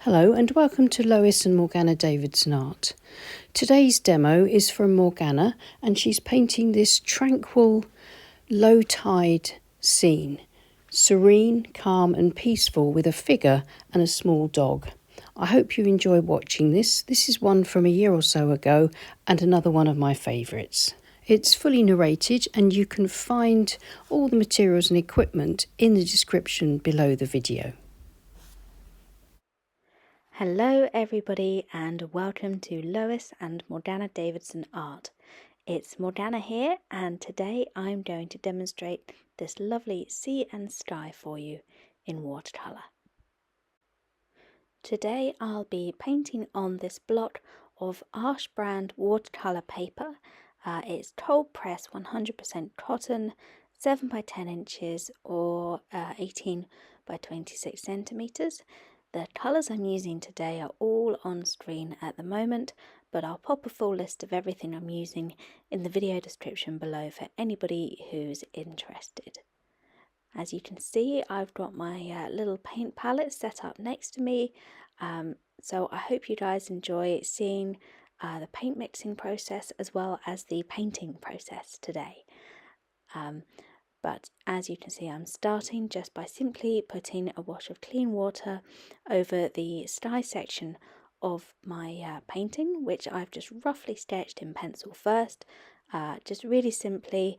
Hello and welcome to Lois and Morgana Davidson Art. Today's demo is from Morgana and she's painting this tranquil, low tide scene. Serene, calm and peaceful with a figure and a small dog. I hope you enjoy watching this. This is one from a year or so ago and another one of my favourites. It's fully narrated and you can find all the materials and equipment in the description below the video. Hello everybody and welcome to Lois and Morgana Davidson Art. It's Morgana here and today I'm going to demonstrate this lovely sea and sky for you in watercolour. Today I'll be painting on this block of Arsh brand watercolour paper. It's cold press 100% cotton, 7 by 10 inches or 18 by 26 centimetres. The colours I'm using today are all on screen at the moment, but I'll pop a full list of everything I'm using in the video description below for anybody who's interested. As you can see, I've got my little paint palette set up next to me, so I hope you guys enjoy seeing the paint mixing process as well as the painting process today. But as you can see, I'm starting just by simply putting a wash of clean water over the sky section of my painting, which I've just roughly sketched in pencil first, just really simply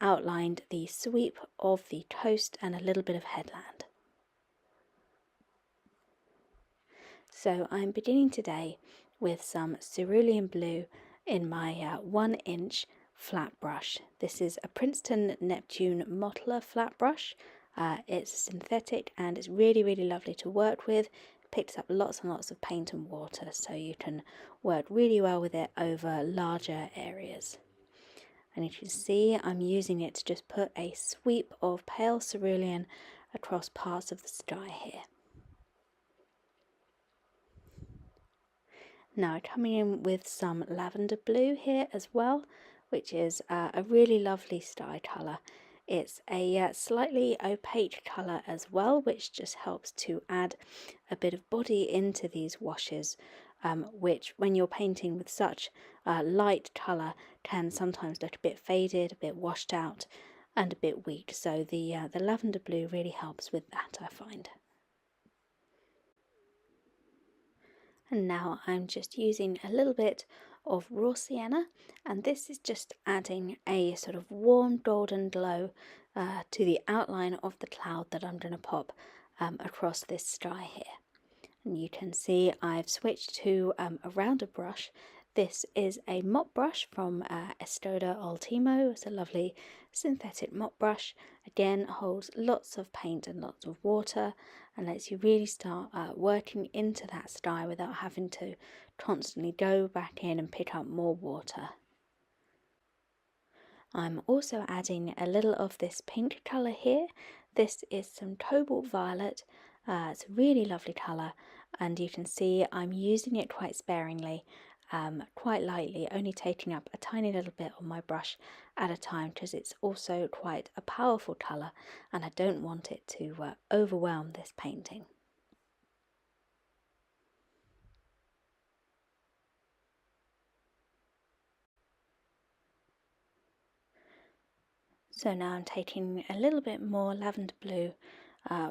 outlined the sweep of the coast and a little bit of headland. So I'm beginning today with some cerulean blue in my 1-inch flat brush. This is a Princeton Neptune Mottler flat brush. It's synthetic and it's really lovely to work with. It picks up lots and lots of paint and water, so you can work really well with it over larger areas. And you can see I'm using it to just put a sweep of pale cerulean across parts of the sky here. Now coming in with some lavender blue here as well, which is a really lovely sky colour. It's a slightly opaque colour as well, which just helps to add a bit of body into these washes, which when you're painting with such light colour can sometimes look a bit faded, a bit washed out and a bit weak. So the lavender blue really helps with that, I find. And now I'm just using a little bit of raw sienna, and this is just adding a sort of warm golden glow to the outline of the cloud that I'm going to pop across this sky here. And you can see I've switched to a rounder brush. This is a mop brush from Estoda Ultimo. It's a lovely synthetic mop brush. Again, holds lots of paint and lots of water and lets you really start working into that sky without having to constantly go back in and pick up more water. I'm also adding a little of this pink colour here. This is some cobalt violet. It's a really lovely colour, and you can see I'm using it quite sparingly, quite lightly, only taking up a tiny little bit on my brush at a time because it's also quite a powerful colour and I don't want it to overwhelm this painting. So now I'm taking a little bit more lavender blue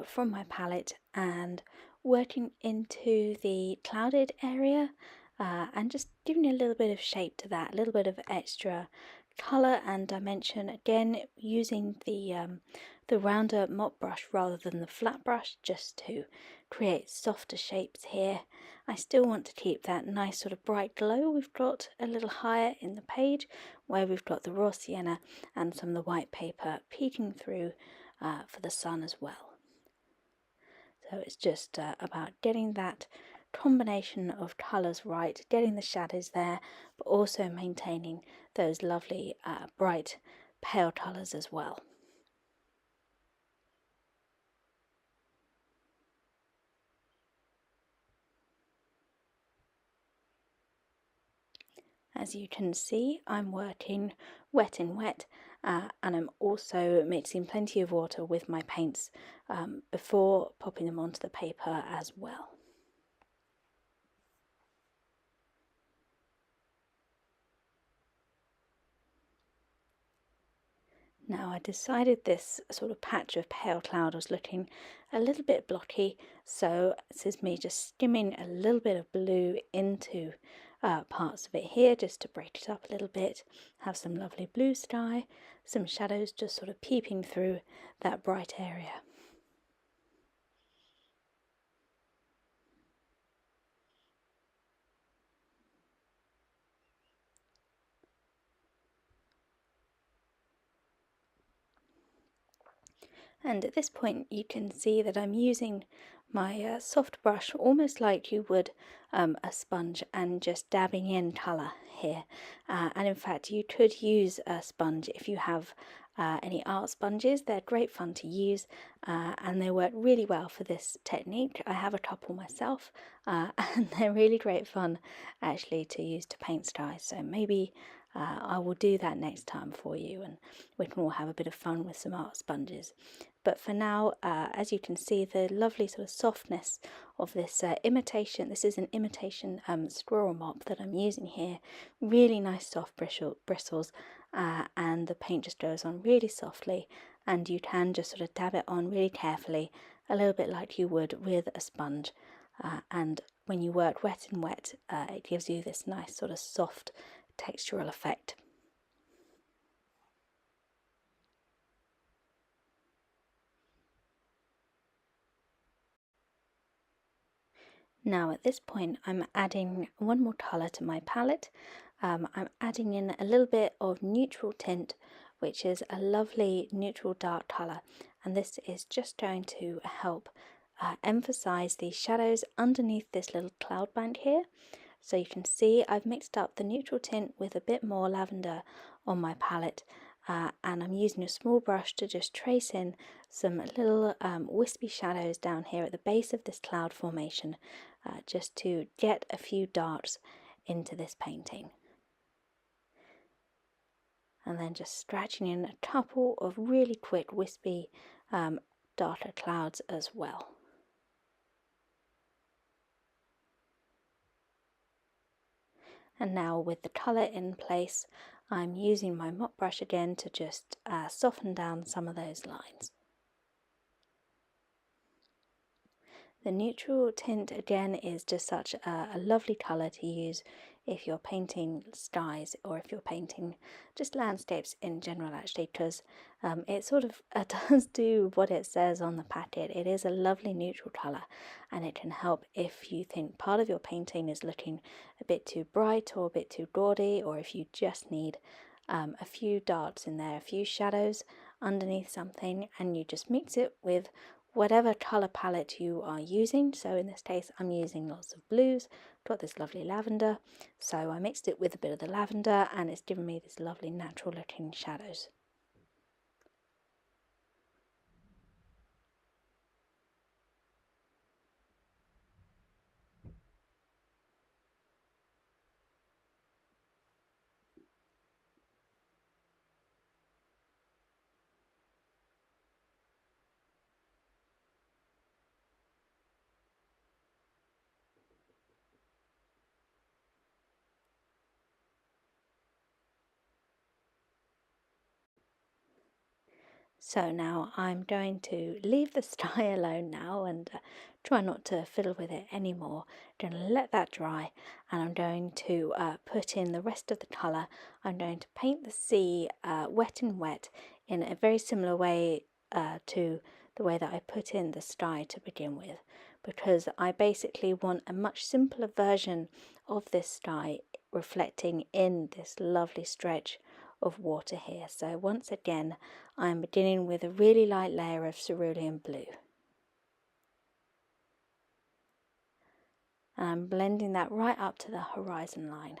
from my palette and working into the clouded area and just giving a little bit of shape to that, a little bit of extra colour and dimension. Again, using the rounder mop brush rather than the flat brush just to create softer shapes here. I still want to keep that nice sort of bright glow we've got a little higher in the page, where we've got the raw sienna and some of the white paper peeking through for the sun as well. So it's just about getting that combination of colours right, getting the shadows there, but also maintaining those lovely bright pale colours as well. As you can see, I'm working wet in wet, and I'm also mixing plenty of water with my paints before popping them onto the paper as well. Now I decided this sort of patch of pale cloud was looking a little bit blocky, so this is me just skimming a little bit of blue into parts of it here just to break it up a little bit, have some lovely blue sky, some shadows just sort of peeping through that bright area. And at this point you can see that I'm using my soft brush almost like you would a sponge, and just dabbing in colour here. And in fact you could use a sponge if you have any art sponges. They're great fun to use and they work really well for this technique. I have a couple myself and they're really great fun actually to use to paint skies, so maybe I will do that next time for you and we can all have a bit of fun with some art sponges. But for now, as you can see, the lovely sort of softness of this imitation, this is an imitation squirrel mop that I'm using here, really nice soft bristles, and the paint just goes on really softly, and you can just sort of dab it on really carefully, a little bit like you would with a sponge, and when you work wet and wet, it gives you this nice sort of soft textural effect. Now at this point I'm adding one more colour to my palette. I'm adding in a little bit of neutral tint, which is a lovely neutral dark colour, and this is just going to help emphasise the shadows underneath this little cloud bank here. So you can see I've mixed up the neutral tint with a bit more lavender on my palette, and I'm using a small brush to just trace in some little wispy shadows down here at the base of this cloud formation, just to get a few darts into this painting. And then just scratching in a couple of really quick wispy darker clouds as well. And now with the colour in place, I'm using my mop brush again to just soften down some of those lines. The neutral tint again is just such a lovely colour to use if you're painting skies, or if you're painting just landscapes in general actually, because it sort of does do what it says on the packet. It is a lovely neutral colour, and it can help if you think part of your painting is looking a bit too bright or a bit too gaudy, or if you just need a few darts in there, a few shadows underneath something, and you just mix it with whatever colour palette you are using. So in this case I'm using lots of blues, got this lovely lavender, so I mixed it with a bit of the lavender and it's given me this lovely natural looking shadows. So now I'm going to leave the sky alone now and try not to fiddle with it anymore. I'm going to let that dry, and I'm going to put in the rest of the colour. I'm going to paint the sea wet and wet in a very similar way to the way that I put in the sky to begin with, because I basically want a much simpler version of this sky reflecting in this lovely stretch of water here. So once again I'm beginning with a really light layer of cerulean blue, and I'm blending that right up to the horizon line.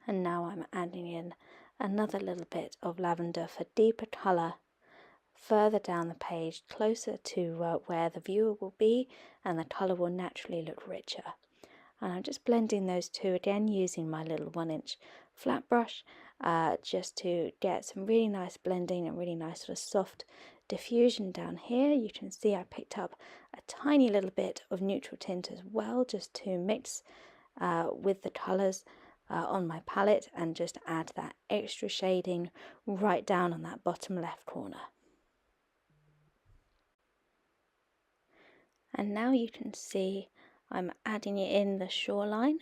And now I'm adding in another little bit of lavender for deeper colour further down the page, closer to where the viewer will be, and the colour will naturally look richer. And I'm just blending those two again using my little 1-inch flat brush, just to get some really nice blending and really nice sort of soft diffusion down here. You can see I picked up a tiny little bit of neutral tint as well, just to mix with the colours on my palette and just add that extra shading right down on that bottom left corner. And now you can see I'm adding in the shoreline.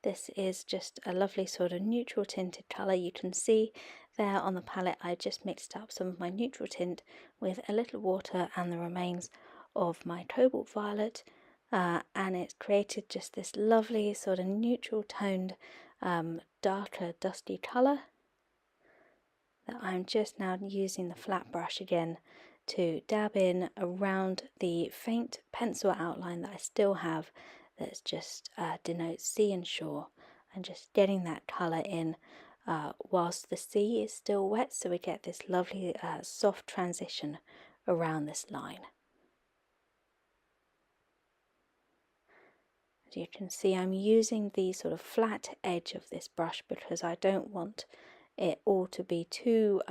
This is just a lovely sort of neutral tinted colour. You can see there on the palette I just mixed up some of my neutral tint with a little water and the remains of my cobalt violet, and it's created just this lovely sort of neutral toned darker dusty colour that I'm just now using the flat brush again to dab in around the faint pencil outline that I still have, that just denotes sea and shore, and just getting that colour in whilst the sea is still wet, so we get this lovely soft transition around this line. As you can see, I'm using the sort of flat edge of this brush because I don't want it all to be too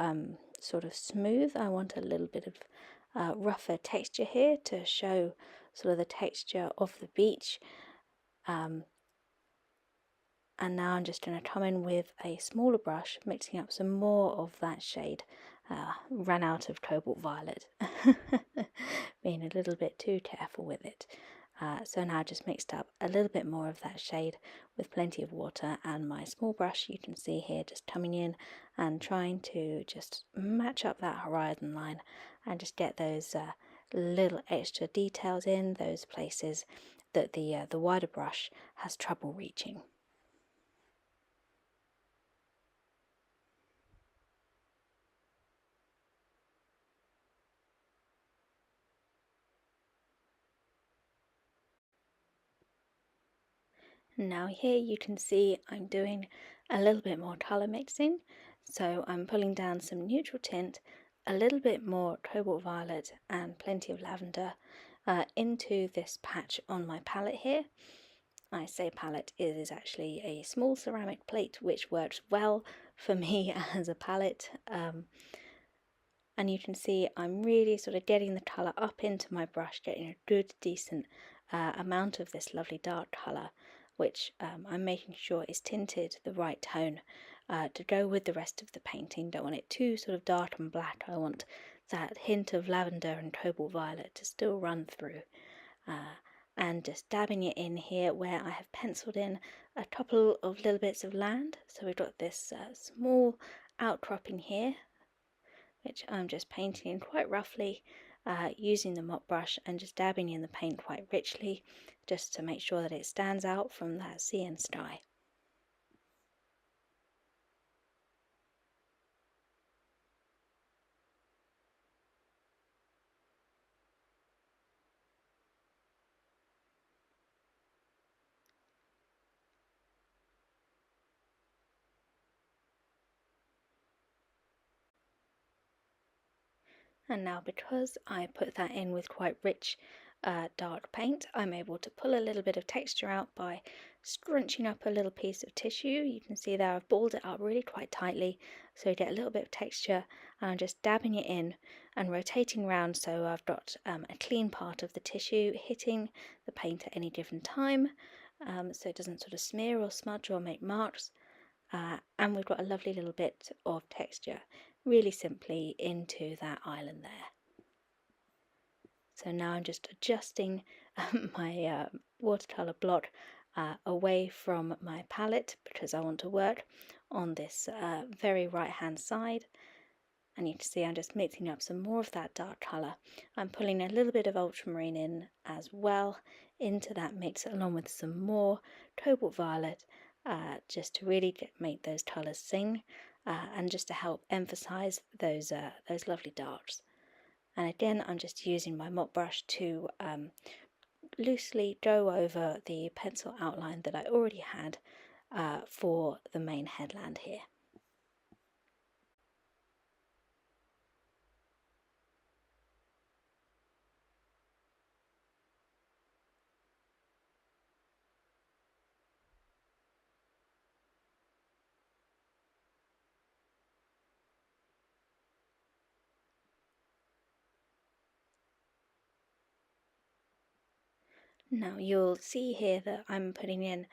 sort of smooth. I want a little bit of rougher texture here to show sort of the texture of the beach. And now I'm just going to come in with a smaller brush, mixing up some more of that shade. Ran out of cobalt violet, being a little bit too careful with it. So now I just mixed up a little bit more of that shade with plenty of water, and my small brush, you can see here, just coming in and trying to just match up that horizon line and just get those little extra details in those places that the wider brush has trouble reaching. Now here you can see I'm doing a little bit more colour mixing, so I'm pulling down some neutral tint, a little bit more cobalt violet and plenty of lavender into this patch on my palette here. I say palette, it is actually a small ceramic plate which works well for me as a palette. And you can see I'm really sort of getting the colour up into my brush, getting a good decent amount of this lovely dark colour, which I'm making sure is tinted the right tone to go with the rest of the painting. Don't want it too sort of dark and black. I want that hint of lavender and cobalt violet to still run through. And just dabbing it in here where I have penciled in a couple of little bits of land. So we've got this small outcropping here, which I'm just painting in quite roughly using the mop brush and just dabbing in the paint quite richly, just to make sure that it stands out from that sea and sky. And now, because I put that in with quite rich dark paint, I'm able to pull a little bit of texture out by scrunching up a little piece of tissue. You can see there I've balled it up really quite tightly so you get a little bit of texture, and I'm just dabbing it in and rotating around so I've got a clean part of the tissue hitting the paint at any given time, so it doesn't sort of smear or smudge or make marks. And we've got a lovely little bit of texture really simply into that island there. So now I'm just adjusting my watercolour block away from my palette because I want to work on this very right hand side. And you can see I'm just mixing up some more of that dark colour. I'm pulling a little bit of ultramarine in as well into that mix, along with some more cobalt violet, just to really make those colours sing, and just to help emphasise those lovely darks. And again, I'm just using my mop brush to loosely go over the pencil outline that I already had for the main headland here. Now you'll see here that I'm putting in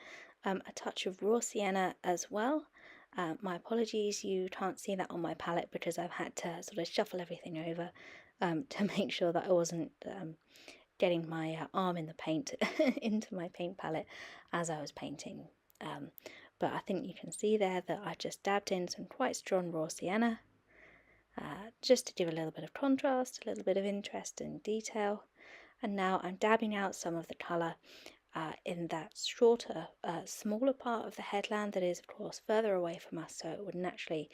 a touch of raw sienna as well. My apologies, you can't see that on my palette because I've had to sort of shuffle everything over to make sure that I wasn't getting my arm in the paint into my paint palette as I was painting. But I think you can see there that I just dabbed in some quite strong raw sienna just to give a little bit of contrast, a little bit of interest and detail. And now I'm dabbing out some of the colour in that shorter, smaller part of the headland that is, of course, further away from us, so it would naturally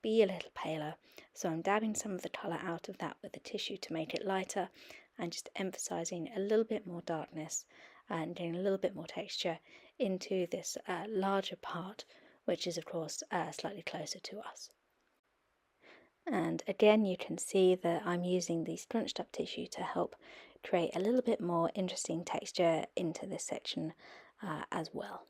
be a little paler. So I'm dabbing some of the colour out of that with the tissue to make it lighter, and just emphasising a little bit more darkness and getting a little bit more texture into this larger part, which is, of course, slightly closer to us. And again, you can see that I'm using the scrunched up tissue to help create a little bit more interesting texture into this section as well.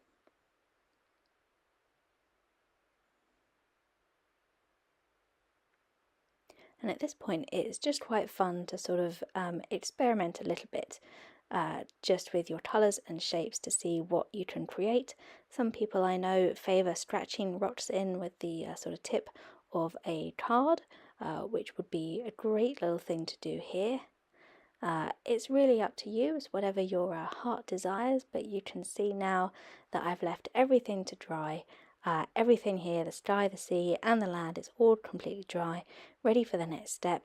And at this point, it's just quite fun to sort of experiment a little bit just with your colours and shapes to see what you can create. Some people I know favour scratching rocks in with the sort of tip of a card, which would be a great little thing to do here. It's really up to you, it's whatever your heart desires, but you can see now that I've left everything to dry. Everything here, the sky, the sea and the land, is all completely dry, ready for the next step,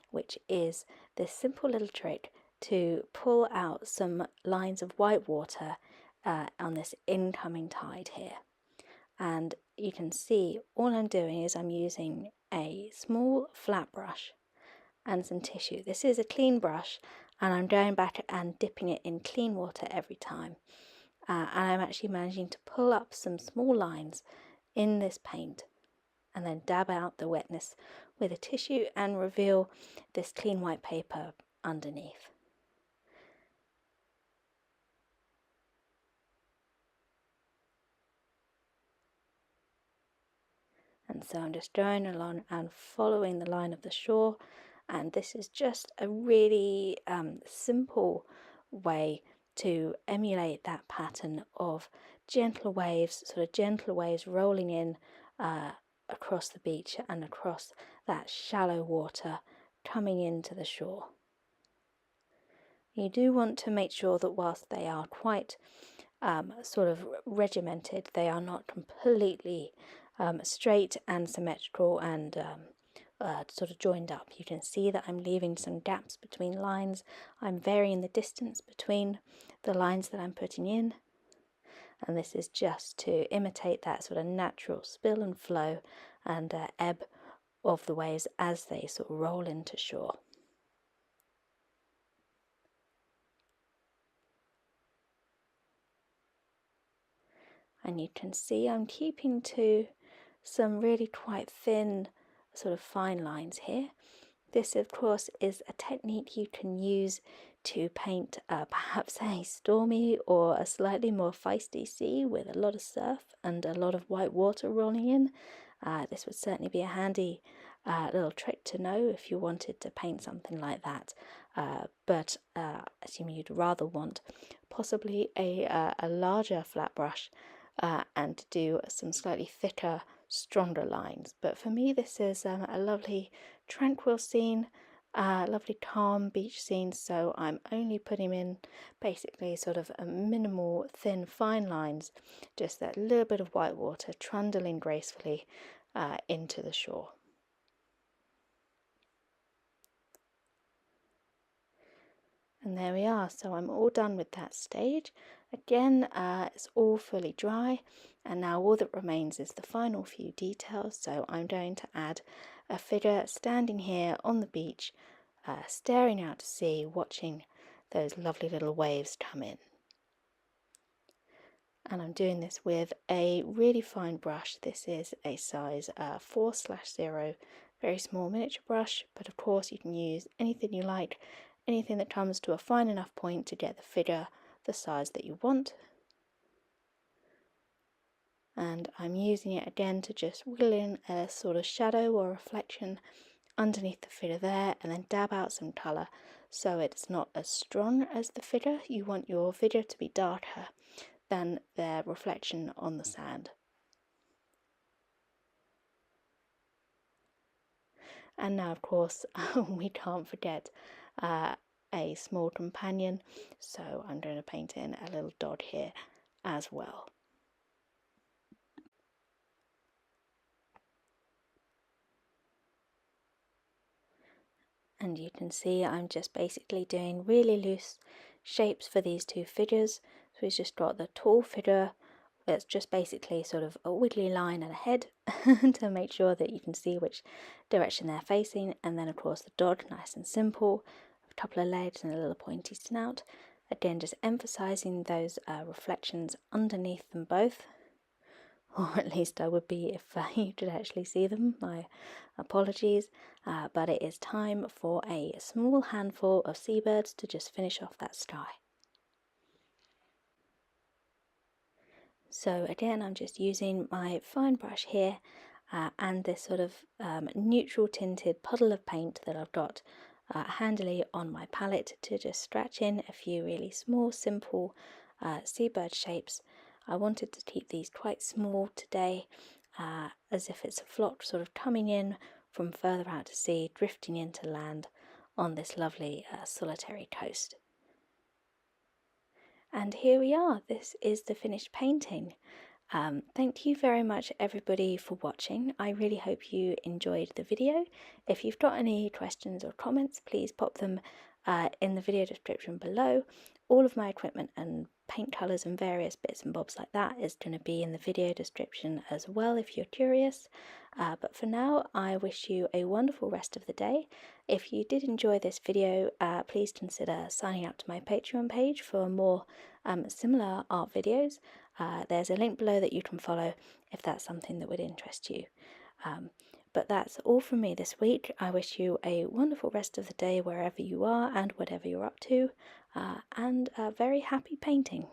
which is this simple little trick to pull out some lines of white water on this incoming tide here. And you can see all I'm doing is I'm using a small flat brush and some tissue. This is a clean brush, and I'm going back and dipping it in clean water every time. And I'm actually managing to pull up some small lines in this paint and then dab out the wetness with a tissue and reveal this clean white paper underneath. And so I'm just going along and following the line of the shore, and this is just a really simple way to emulate that pattern of gentle waves, sort of gentle waves rolling in across the beach and across that shallow water coming into the shore. You do want to make sure that whilst they are quite sort of regimented, they are not completely straight and symmetrical and sort of joined up. You can see that I'm leaving some gaps between lines. I'm varying the distance between the lines that I'm putting in, and this is just to imitate that sort of natural spill and flow and ebb of the waves as they sort of roll into shore. And you can see I'm keeping to some really quite thin sort of fine lines here. This, of course, is a technique you can use to paint perhaps a stormy or a slightly more feisty sea with a lot of surf and a lot of white water rolling in. This would certainly be a handy little trick to know if you wanted to paint something like that. But assuming you'd rather want possibly a larger flat brush and to do some slightly thicker, stronger lines. But for me, this is a lovely tranquil scene, lovely calm beach scene, so I'm only putting in basically sort of a minimal thin fine lines, just that little bit of white water trundling gracefully into the shore. And there we are, so I'm all done with that stage. Again, it's all fully dry, and now all that remains is the final few details. So I'm going to add a figure standing here on the beach, staring out to sea, watching those lovely little waves come in. And I'm doing this with a really fine brush. This is a size 4/0, very small miniature brush, but of course you can use anything you like, anything that comes to a fine enough point to get the figure the size that you want. And I'm using it again to just whittle in a sort of shadow or reflection underneath the figure there, and then dab out some colour so it's not as strong as the figure. You want your figure to be darker than their reflection on the sand. And now, of course, we can't forget a small companion, so I'm going to paint in a little dog here as well. And you can see I'm just basically doing really loose shapes for these two figures. So we've just got the tall figure. It's just basically sort of a wiggly line and a head to make sure that you can see which direction they're facing. And then, of course, the dog, nice and simple, a couple of legs and a little pointy snout. Again, just emphasizing those reflections underneath them both. Or at least I would be if you could actually see them. My apologies. But it is time for a small handful of seabirds to just finish off that sky. So again, I'm just using my fine brush here and this sort of neutral tinted puddle of paint that I've got handily on my palette to just scratch in a few really small, simple seabird shapes. I wanted to keep these quite small today, as if it's a flock sort of coming in from further out to sea, drifting into land on this lovely solitary coast. And here we are, this is the finished painting. Thank you very much everybody for watching. I really hope you enjoyed the video. If you've got any questions or comments, please pop them in the video description below. All of my equipment and paint colours and various bits and bobs like that is going to be in the video description as well if you're curious. But for now, I wish you a wonderful rest of the day. If you did enjoy this video, please consider signing up to my Patreon page for more similar art videos. There's a link below that you can follow if that's something that would interest you. But that's all from me this week. I wish you a wonderful rest of the day wherever you are and whatever you're up to, and very happy painting.